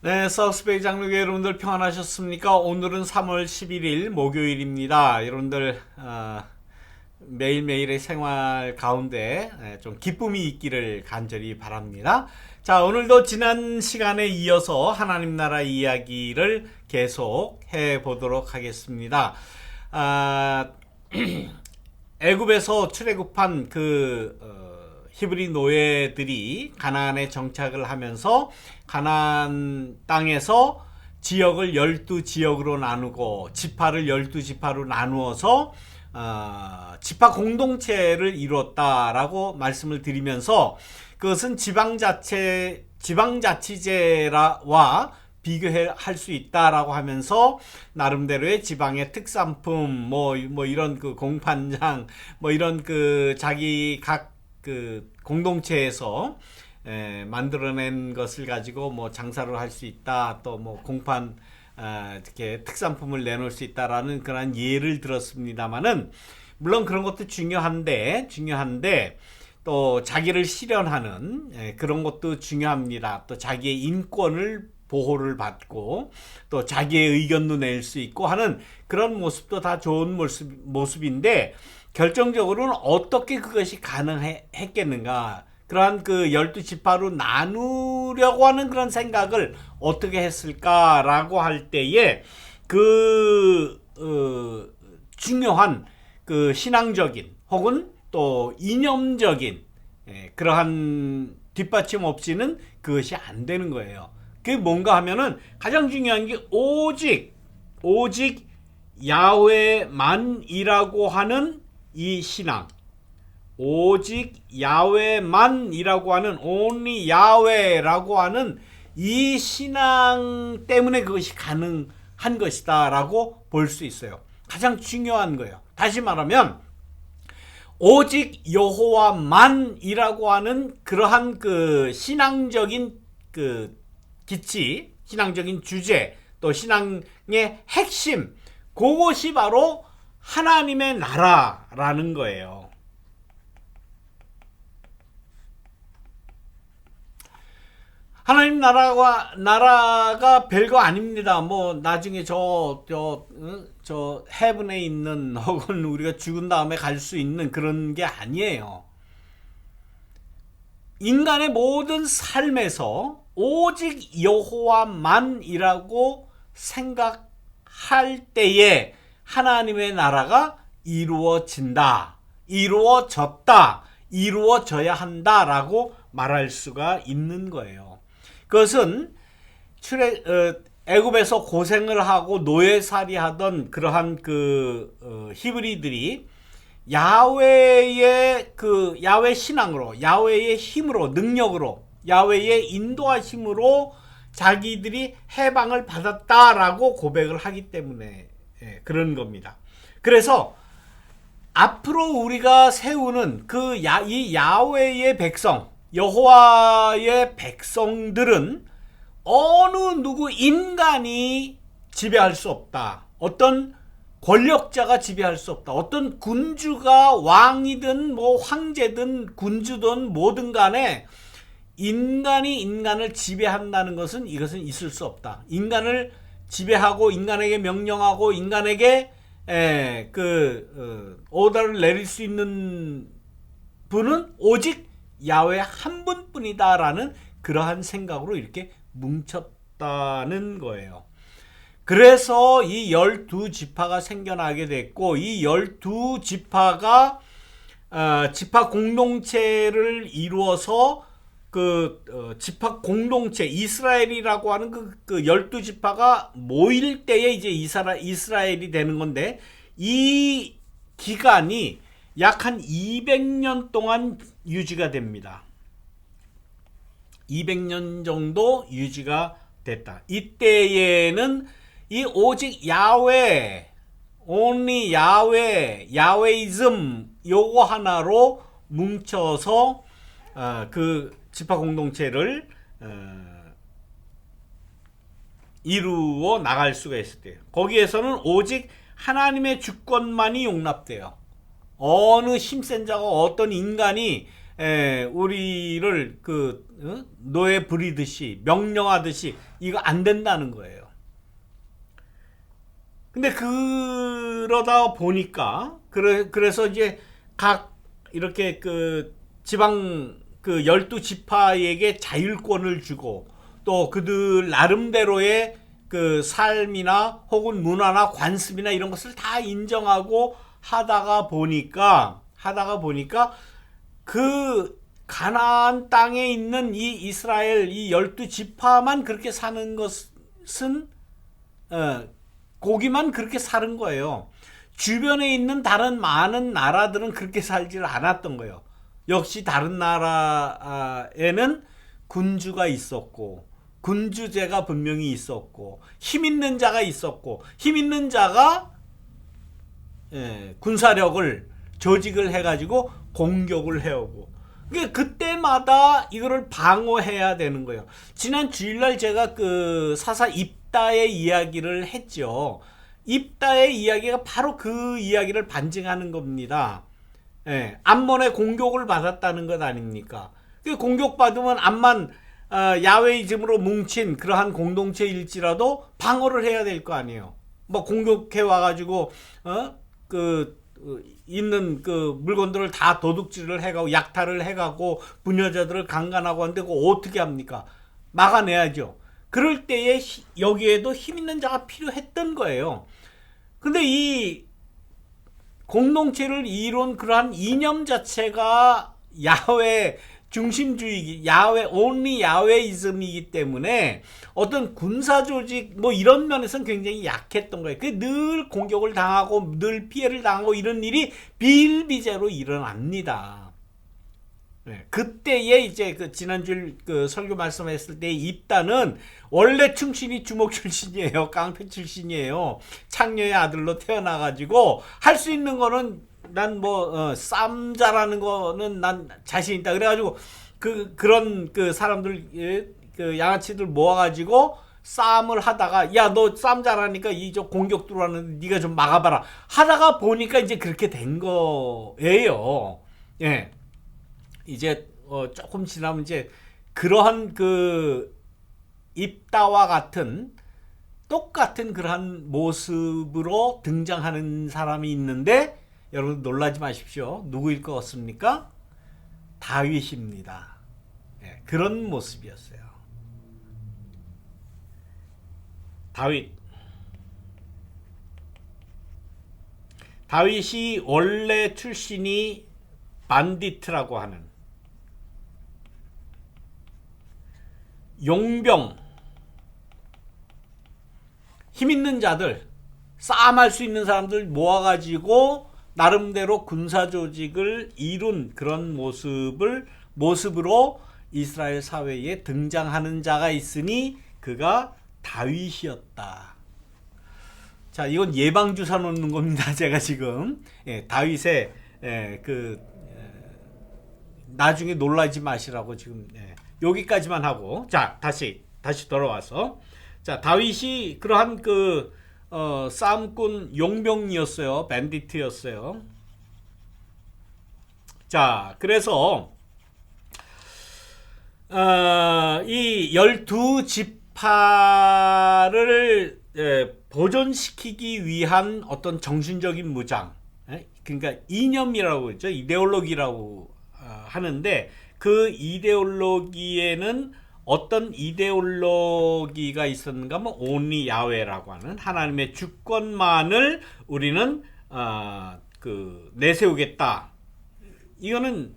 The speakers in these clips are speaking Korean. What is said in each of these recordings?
네, 사우스베이 장로교 여러분들 평안하셨습니까? 오늘은 3월 11일 목요일입니다. 여러분들 매일매일의 생활 가운데 좀 기쁨이 있기를 간절히 바랍니다. 자, 오늘도 지난 시간에 이어서 하나님 나라 이야기를 계속 해보도록 하겠습니다. 애굽에서 출애굽한 히브리 노예들이 가나안에 정착을 하면서 가나안 땅에서 지역을 12지역으로 나누고 지파를 12지파로 나누어서 지파 공동체를 이루었다라고 말씀을 드리면서 그것은 지방자치제와 비교할 수 있다라고 하면서 나름대로의 지방의 특산품 뭐 이런 공판장 이런 자기 각 공동체에서 만들어낸 것을 가지고 장사를 할 수 있다, 또 공판 이렇게 특산품을 내놓을 수 있다라는 그런 예를 들었습니다만은, 물론 그런 것도 중요한데 또 자기를 실현하는 그런 것도 중요합니다. 또 자기의 인권을 보호를 받고 또 자기의 의견도 낼 수 있고 하는 그런 모습도 다 좋은 모습인데, 결정적으로는 어떻게 그것이 가능했겠는가, 그러한 12지파로 나누려고 하는 그런 생각을 어떻게 했을까라고 할 때에 중요한 신앙적인 혹은 또 이념적인 그러한 뒷받침 없이는 그것이 안 되는 거예요. 그게 뭔가 하면은 가장 중요한 게 오직 야훼만이라고 하는 이 신앙, 오직 야훼만이라고 하는 only 야훼라고 하는 이 신앙 때문에 그것이 가능한 것이다 라고 볼 수 있어요. 가장 중요한 거예요. 다시 말하면 오직 여호와만이라고 하는 그러한 신앙적인 기치, 신앙적인 주제, 또 신앙의 핵심, 그것이 바로 하나님의 나라라는 거예요. 하나님 나라가 별거 아닙니다. 나중에 저 헤븐에 있는, 혹은 우리가 죽은 다음에 갈 수 있는 그런 게 아니에요. 인간의 모든 삶에서 오직 여호와만이라고 생각할 때에 하나님의 나라가 이루어진다, 이루어졌다, 이루어져야 한다라고 말할 수가 있는 거예요. 그것은 애굽에서 고생을 하고 노예살이 하던 그러한 히브리들이 야훼의 야훼 신앙으로, 야훼의 힘으로, 능력으로, 야훼의 인도하심으로 자기들이 해방을 받았다라고 고백을 하기 때문에 그런 겁니다. 그래서 앞으로 우리가 세우는 이 야훼의 백성, 여호와의 백성들은 어느 누구 인간이 지배할 수 없다. 어떤 권력자가 지배할 수 없다. 어떤 군주가 왕이든 황제든 군주든 뭐든 간에 인간이 인간을 지배한다는 것은, 이것은 있을 수 없다. 인간을 지배하고 인간에게 명령하고 인간에게 오더를 내릴 수 있는 분은 오직 야훼 한 분뿐이다라는 그러한 생각으로 이렇게 뭉쳤다는 거예요. 그래서 이 12지파가 생겨나게 됐고, 이 12지파가 지파 공동체를 이루어서 지파 공동체, 이스라엘이라고 하는 12지파가 모일 때에 이제 이스라엘이 되는 건데, 이 기간이 약 한 200년 동안 유지가 됩니다. 200년 정도 유지가 됐다. 이때에는 이 오직 야훼, only 야훼, 야훼이즘 요거 하나로 뭉쳐서 지파 공동체를 이루어 나갈 수가 있었대요. 거기에서는 오직 하나님의 주권만이 용납돼요. 어느 힘센 자가, 어떤 인간이 우리를 노예 부리듯이 명령하듯이 이거 안 된다는 거예요. 근데 그러다 보니까 그래서 이제 각 이렇게 지방 12지파에게 자율권을 주고 또 그들 나름대로의 삶이나 혹은 문화나 관습이나 이런 것을 다 인정하고 하다가 보니까 그 가나안 땅에 있는 이 이스라엘 이 12지파만 그렇게 사는 것은 고기만 그렇게 사는 거예요. 주변에 있는 다른 많은 나라들은 그렇게 살지를 않았던 거예요. 역시 다른 나라에는 군주가 있었고 군주제가 분명히 있었고 힘 있는 자가 있었고 힘 있는 자가 군사력을 조직을 해가지고 공격을 해오고 그때마다 이거를 방어해야 되는 거예요. 지난 주일날 제가 사사 입다의 이야기를 했죠. 입다의 이야기가 바로 그 이야기를 반증하는 겁니다. 암몬의 공격을 받았다는 것 아닙니까? 공격받으면 암만 야훼이즘으로 뭉친 그러한 공동체일지라도 방어를 해야 될 거 아니에요. 뭐 공격해 와가지고 있는 물건들을 다 도둑질을 해가고 약탈을 해가고 부녀자들을 강간하고 하는데 그거 어떻게 합니까? 막아내야죠. 그럴 때에 여기에도 힘 있는 자가 필요했던 거예요. 근데 이 공동체를 이룬 그러한 이념 자체가 야훼 중심주의, only 야훼이즘이기 때문에 어떤 군사 조직 뭐 이런 면에서는 굉장히 약했던 거예요. 늘 공격을 당하고 늘 피해를 당하고 이런 일이 비일비재로 일어납니다. 그때에 이제 지난주 설교 말씀했을 때 입다는 원래 충신이 주목 출신이에요. 깡패 출신이에요. 창녀의 아들로 태어나가지고 할 수 있는 거는 난 쌈 잘하는 거는 난 자신 있다. 그래가지고 그런 사람들 양아치들 모아가지고 싸움을 하다가 야 너 싸움 잘하니까 이쪽 공격 들어왔는데 네가 좀 막아봐라 하다가 보니까 이제 그렇게 된 거예요. 예. 이제 조금 지나면 이제 그러한 입다와 같은 똑같은 그러한 모습으로 등장하는 사람이 있는데 여러분 놀라지 마십시오. 누구일 것 같습니까? 다윗입니다. 예, 그런 모습이었어요. 다윗이 원래 출신이 반디트라고 하는 용병, 힘 있는 자들, 싸움할 수 있는 사람들 모아가지고 나름대로 군사 조직을 이룬 그런 모습으로 이스라엘 사회에 등장하는 자가 있으니 그가 다윗이었다. 자, 이건 예방주사 놓는 겁니다. 제가 지금 다윗의 나중에 놀라지 마시라고 지금 여기까지만 하고 자 다시 돌아와서 자 다윗이 그러한 싸움꾼 용병이었어요. 밴디트였어요. 자 그래서 이 12지파를 보존시키기 위한 어떤 정신적인 무장, 그러니까 이념이라고 했죠. 이데올로기라고 하는데 그 이데올로기에는 어떤 이데올로기가 있었는가 하면 only 야훼라고 하는 하나님의 주권만을 우리는 내세우겠다. 이거는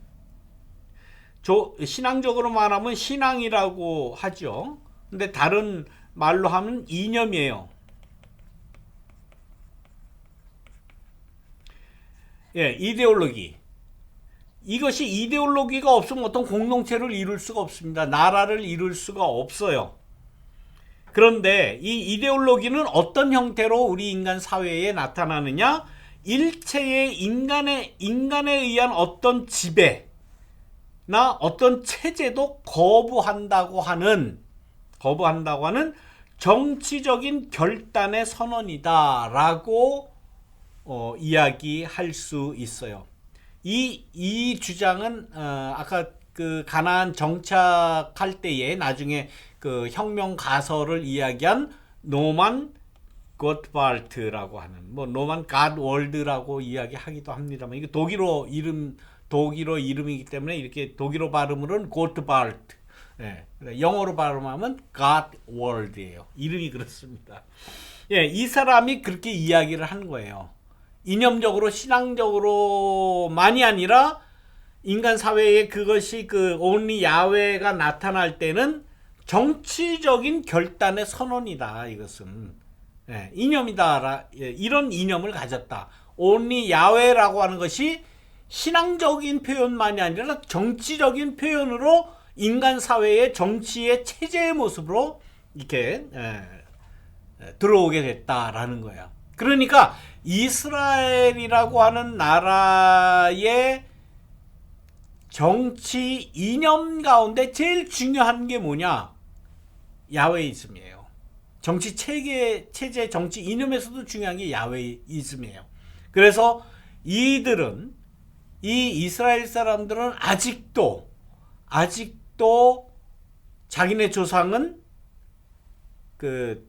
신앙적으로 말하면 신앙이라고 하죠. 근데 다른 말로 하면 이념이에요. 예, 이데올로기. 이것이 이데올로기가 없으면 어떤 공동체를 이룰 수가 없습니다. 나라를 이룰 수가 없어요. 그런데 이 이데올로기는 어떤 형태로 우리 인간 사회에 나타나느냐? 일체의 인간에 의한 어떤 지배나 어떤 체제도 거부한다고 하는 정치적인 결단의 선언이다라고 이야기할 수 있어요. 이 주장은 아까 그 가나안 정착할 때에 나중에 그 혁명 가설을 이야기한 노만 고트발트라고 하는 뭐 노만 갓월드라고 이야기하기도 합니다만 이게 독일어 이름이기 때문에 이렇게 독일어 발음으로는 고트발트, 예, 영어로 발음하면 갓월드예요. 이름이 그렇습니다. 예, 이 사람이 그렇게 이야기를 한 거예요. 이념적으로 신앙적으로만이 아니라 인간 사회에 그것이 그 only 야훼가 나타날 때는 정치적인 결단의 선언이다. 이것은 예, 이념이다. 예, 이런 이념을 가졌다. only 야훼라고 하는 것이 신앙적인 표현만이 아니라 정치적인 표현으로 인간 사회의 정치의 체제의 모습으로 이렇게 들어오게 됐다라는 거야. 그러니까 이스라엘이라고 하는 나라의 정치 이념 가운데 제일 중요한 게 뭐냐? 야훼이즘이에요. 정치 체제, 정치 이념에서도 중요한 게 야훼이즘이에요. 그래서 이 이스라엘 사람들은 아직도 자기네 조상은 그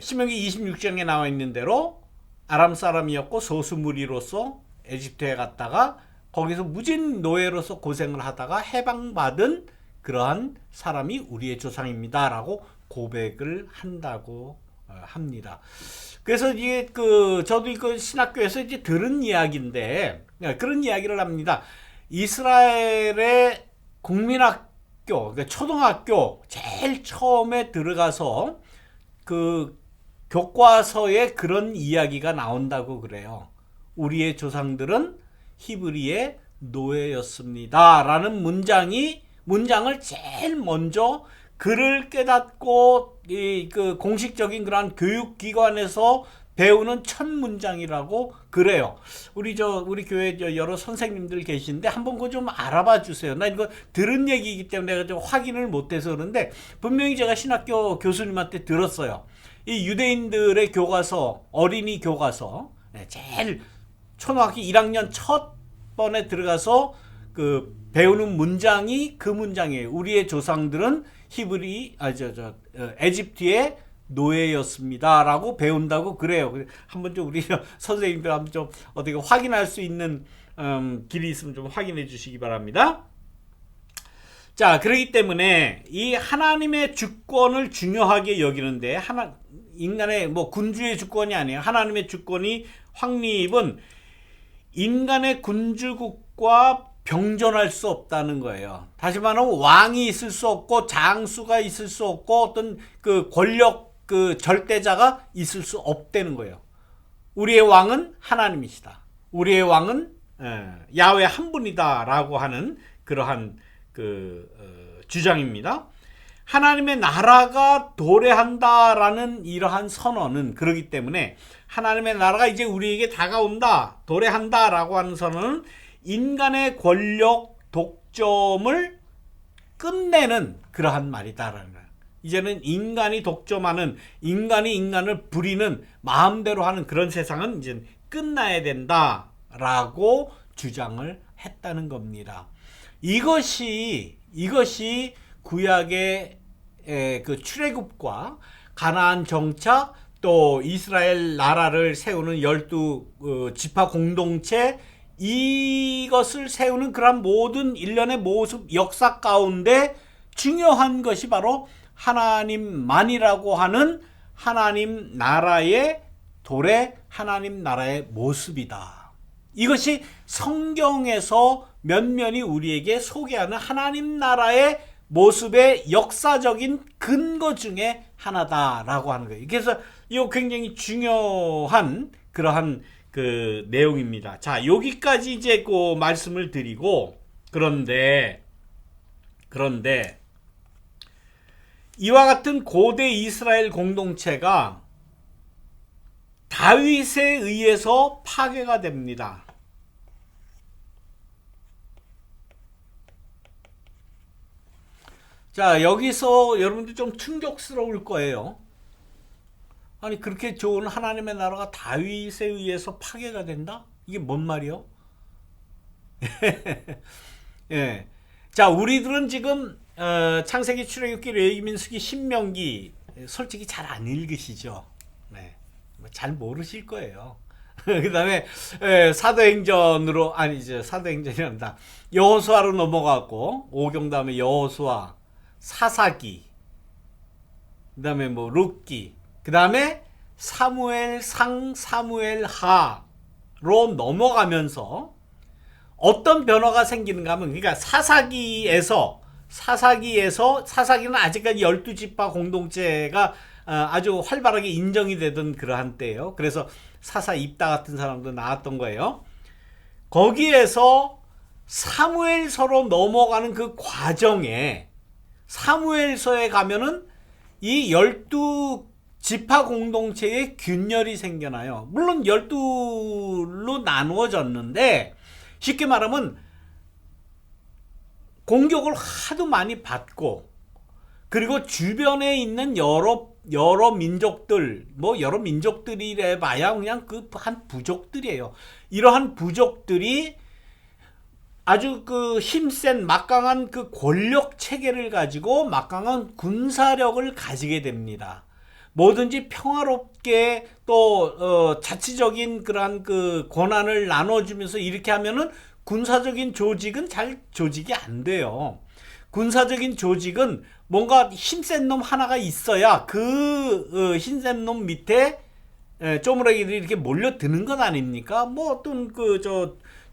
신명기 26장에 나와 있는 대로 아람 사람이었고 소수무리로서 에집트에 갔다가 거기서 무진 노예로서 고생을 하다가 해방받은 그러한 사람이 우리의 조상입니다라고 고백을 한다고 합니다. 그래서 이게 저도 이거 신학교에서 이제 들은 이야기인데 그런 이야기를 합니다. 이스라엘의 국민학교, 그러니까 초등학교 제일 처음에 들어가서 그 교과서에 그런 이야기가 나온다고 그래요. 우리의 조상들은 히브리의 노예였습니다. 라는 문장을 제일 먼저 글을 깨닫고 그 공식적인 그런 교육기관에서 배우는 첫 문장이라고 그래요. 우리 교회 여러 선생님들 계신데 한번 그거 좀 알아봐 주세요. 나 이거 들은 얘기이기 때문에 내가 좀 확인을 못해서 그러는데 분명히 제가 신학교 교수님한테 들었어요. 이 유대인들의 교과서, 어린이 교과서, 제일 초등학교 1학년 첫 번에 들어가서 그 배우는 문장이 그 문장이에요. 우리의 조상들은 에집트의 노예였습니다라고 배운다고 그래요. 한번 좀 우리 선생님들 한번 좀 어떻게 확인할 수 있는 길이 있으면 좀 확인해 주시기 바랍니다. 자, 그렇기 때문에 이 하나님의 주권을 중요하게 여기는데 인간의 뭐 군주의 주권이 아니에요. 하나님의 주권이 확립은 인간의 군주국과 병존할 수 없다는 거예요. 다시 말하면 왕이 있을 수 없고 장수가 있을 수 없고 어떤 그 권력 그 절대자가 있을 수 없다는 거예요. 우리의 왕은 하나님이시다. 우리의 왕은 야훼 한 분이다라고 하는 그러한 주장입니다. 하나님의 나라가 도래한다라는 이러한 선언은 그러기 때문에 하나님의 나라가 이제 우리에게 다가온다, 도래한다라고 하는 선언은 인간의 권력 독점을 끝내는 그러한 말이다라는 거예요. 이제는 인간이 독점하는, 인간이 인간을 부리는, 마음대로 하는 그런 세상은 이제 끝나야 된다라고 주장을 했다는 겁니다. 이것이 구약의 그 출애굽과 가나안 정착 또 이스라엘 나라를 세우는 12지파 공동체 이것을 세우는 그런 모든 일련의 모습 역사 가운데 중요한 것이 바로 하나님만이라고 하는 하나님 나라의 도래, 하나님 나라의 모습이다. 이것이 성경에서 면면이 우리에게 소개하는 하나님 나라의 모습의 역사적인 근거 중에 하나다라고 하는 거예요. 그래서 이거 굉장히 중요한 그러한 그 내용입니다. 자, 여기까지 이제 그 말씀을 드리고 그런데 이와 같은 고대 이스라엘 공동체가 다윗에 의해서 파괴가 됩니다. 자, 여기서 여러분들 좀 충격스러울 거예요. 아니, 그렇게 좋은 하나님의 나라가 다윗에 의해서 파괴가 된다? 이게 뭔 말이요? 예. 자, 우리들은 지금 창세기, 출애굽기, 레위기, 민수기, 신명기 솔직히 잘 안 읽으시죠? 네. 잘 모르실 거예요. 그다음에 사도행전으로 아니죠. 사도행전이란다. 여호수아로 넘어갔고 오경 다음에 여호수아, 사사기, 그다음에 뭐 룻기, 그다음에 사무엘상, 사무엘하로 넘어가면서 어떤 변화가 생기는가 하면, 그러니까 사사기는 아직까지 12지파 공동체가 아주 활발하게 인정이 되던 그러한 때예요. 그래서 사사 입다 같은 사람도 나왔던 거예요. 거기에서 사무엘서로 넘어가는 그 과정에, 사무엘서에 가면은 이 12지파 공동체의 균열이 생겨나요. 물론 12로 나누어졌는데, 쉽게 말하면 공격을 하도 많이 받고, 그리고 주변에 있는 여러 민족들, 뭐 여러 민족들이래 봐야 그냥 그 한 부족들이에요. 이러한 부족들이 아주 그 힘센 막강한 그 권력 체계를 가지고 막강한 군사력을 가지게 됩니다. 뭐든지 평화롭게 또 자치적인 그러한 그 권한을 나눠주면서 이렇게 하면은 군사적인 조직은 잘 조직이 안 돼요. 군사적인 조직은 뭔가 힘센 놈 하나가 있어야 그 힘센 놈 밑에 쪼무라기들이 이렇게 몰려드는 것 아닙니까? 뭐 어떤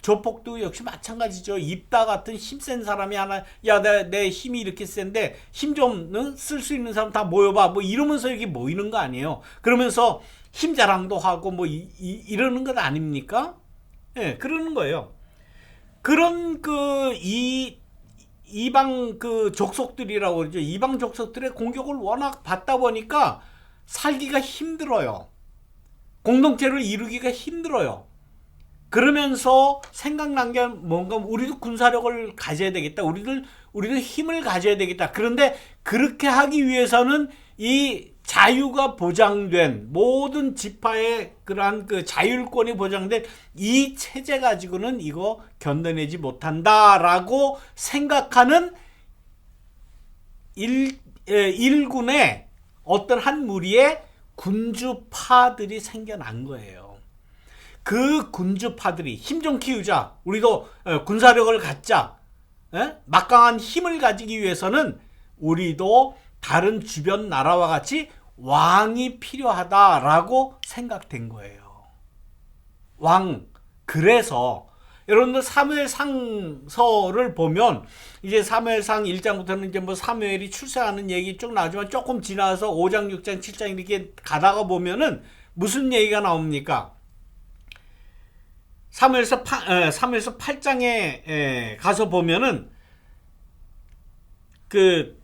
조폭도 역시 마찬가지죠. 입다 같은 힘센 사람이 하나, 야, 내 힘이 이렇게 센데 힘 좀 쓸 수 있는 사람 다 모여봐, 뭐 이러면서 이렇게 모이는 거 아니에요. 그러면서 힘 자랑도 하고 뭐 이러는 것 아닙니까? 예, 그러는 거예요. 그런 이방 족속들이라고 그러죠. 이방 족속들의 공격을 워낙 받다 보니까 살기가 힘들어요. 공동체를 이루기가 힘들어요. 그러면서 생각난 게 뭔가, 우리도 군사력을 가져야 되겠다. 우리도 힘을 가져야 되겠다. 그런데 그렇게 하기 위해서는 이 자유가 보장된, 모든 지파의 그러한 그 자율권이 보장된 이 체제 가지고는 이거 견뎌내지 못한다라고 생각하는 일군의 어떤 한 무리의 군주파들이 생겨난 거예요. 그 군주파들이 힘 좀 키우자, 우리도 군사력을 갖자, 막강한 힘을 가지기 위해서는 우리도 다른 주변 나라와 같이 왕이 필요하다라고 생각된 거예요. 왕. 그래서 여러분들 사무엘상서를 보면 이제 사무엘상 1장부터는 이제 뭐 사무엘이 출생하는 얘기 쭉 나오지만, 조금 지나서 5장, 6장, 7장 이렇게 가다가 보면은 무슨 얘기가 나옵니까? 사무엘서 8장에 가서 보면은 그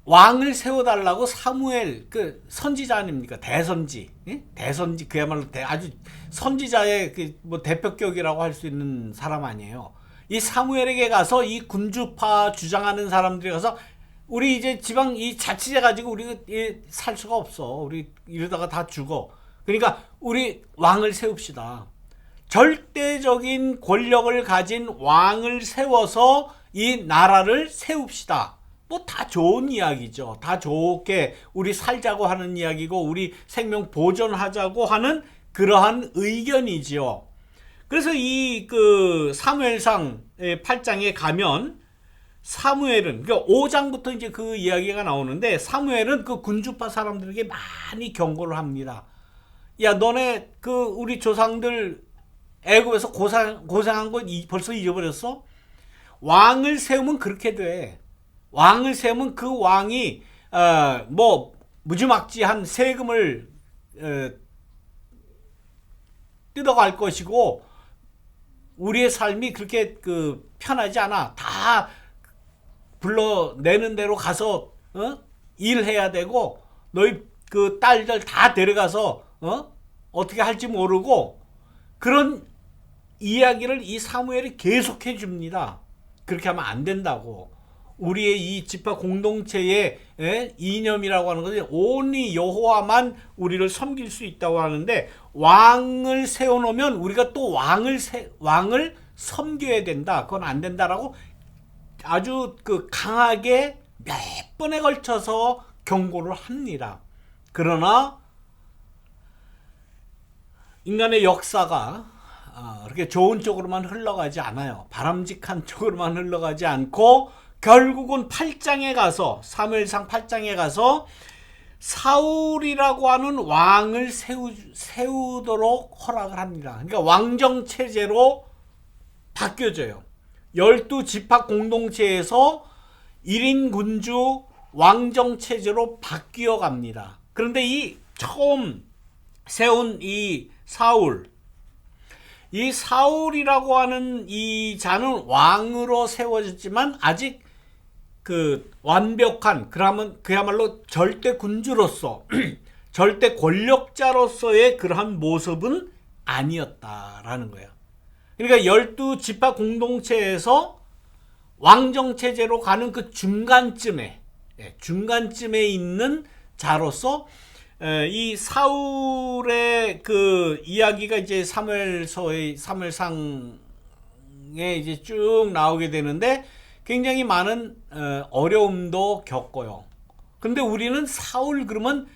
왕을 세워달라고 사무엘, 그 선지자 아닙니까? 대선지, 예? 대선지, 그야말로 아주 선지자의 뭐 대표격이라고 할 수 있는 사람 아니에요. 이 사무엘에게 가서 이 군주파 주장하는 사람들이 가서, 우리 이제 지방 이 자치제 가지고 우리가 살 수가 없어. 우리 이러다가 다 죽어. 그러니까 우리 왕을 세웁시다. 절대적인 권력을 가진 왕을 세워서 이 나라를 세웁시다. 뭐 다 좋은 이야기죠. 다 좋게 우리 살자고 하는 이야기고, 우리 생명 보존하자고 하는 그러한 의견이지요. 그래서 이 사무엘상 8장에 가면 사무엘은, 그러니까 5장부터 이제 그 이야기가 나오는데, 사무엘은 그 군주파 사람들에게 많이 경고를 합니다. 야, 너네 우리 조상들 애굽에서 고생한 거 벌써 잊어버렸어? 왕을 세우면 그렇게 돼. 왕을 세우면 그 왕이 뭐 무지막지한 세금을 뜯어갈 것이고, 우리의 삶이 그렇게 편하지 않아. 다 불러내는 대로 가서 일해야 되고, 너희 그 딸들 다 데려가서 어떻게 할지 모르고, 그런 이야기를 이 사무엘이 계속해 줍니다. 그렇게 하면 안 된다고. 우리의 이 지파 공동체의 이념이라고 하는 것은 온리 여호와만 우리를 섬길 수 있다고 하는데, 왕을 세워놓으면 우리가 또 왕을 섬겨야 된다. 그건 안 된다라고 아주 그 강하게 몇 번에 걸쳐서 경고를 합니다. 그러나 인간의 역사가 그렇게 좋은 쪽으로만 흘러가지 않아요. 바람직한 쪽으로만 흘러가지 않고 결국은 8장에 가서 사무엘상 8장에 가서 사울이라고 하는 왕을 세우도록 허락을 합니다. 그러니까 왕정 체제로 바뀌어져요. 12지파 공동체에서 1인 군주 왕정 체제로 바뀌어 갑니다. 그런데 이 처음 세운 이 사울이라고 하는 이 자는 왕으로 세워졌지만 아직 그 완벽한, 그야말로 절대 군주로서 절대 권력자로서의 그러한 모습은 아니었다라는 거예요. 그러니까 12지파 공동체에서 왕정체제로 가는 그 중간쯤에 있는 자로서 이 사울의 그 이야기가 이제 사무엘상에 이제 쭉 나오게 되는데 굉장히 많은 어려움도 겪고요. 근데 우리는 사울 그러면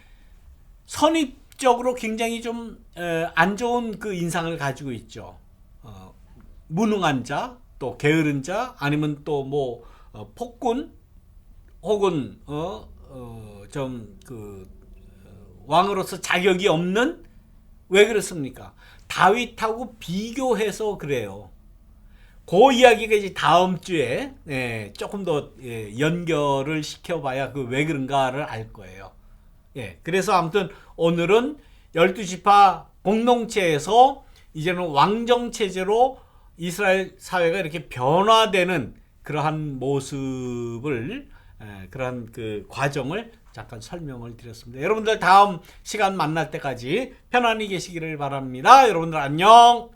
선입적으로 굉장히 좀 안 좋은 그 인상을 가지고 있죠. 무능한 자, 또 게으른 자, 아니면 또 뭐 폭군 혹은 좀 그 왕으로서 자격이 없는, 왜 그렇습니까? 다윗하고 비교해서 그래요. 그 이야기가 이제 다음 주에 조금 더 연결을 시켜봐야 그 왜 그런가를 알 거예요. 그래서 아무튼 오늘은 12지파 공동체에서 이제는 왕정체제로 이스라엘 사회가 이렇게 변화되는 그러한 모습을, 그러한 그 과정을 잠깐 설명을 드렸습니다. 여러분들 다음 시간 만날 때까지 편안히 계시기를 바랍니다. 여러분들 안녕.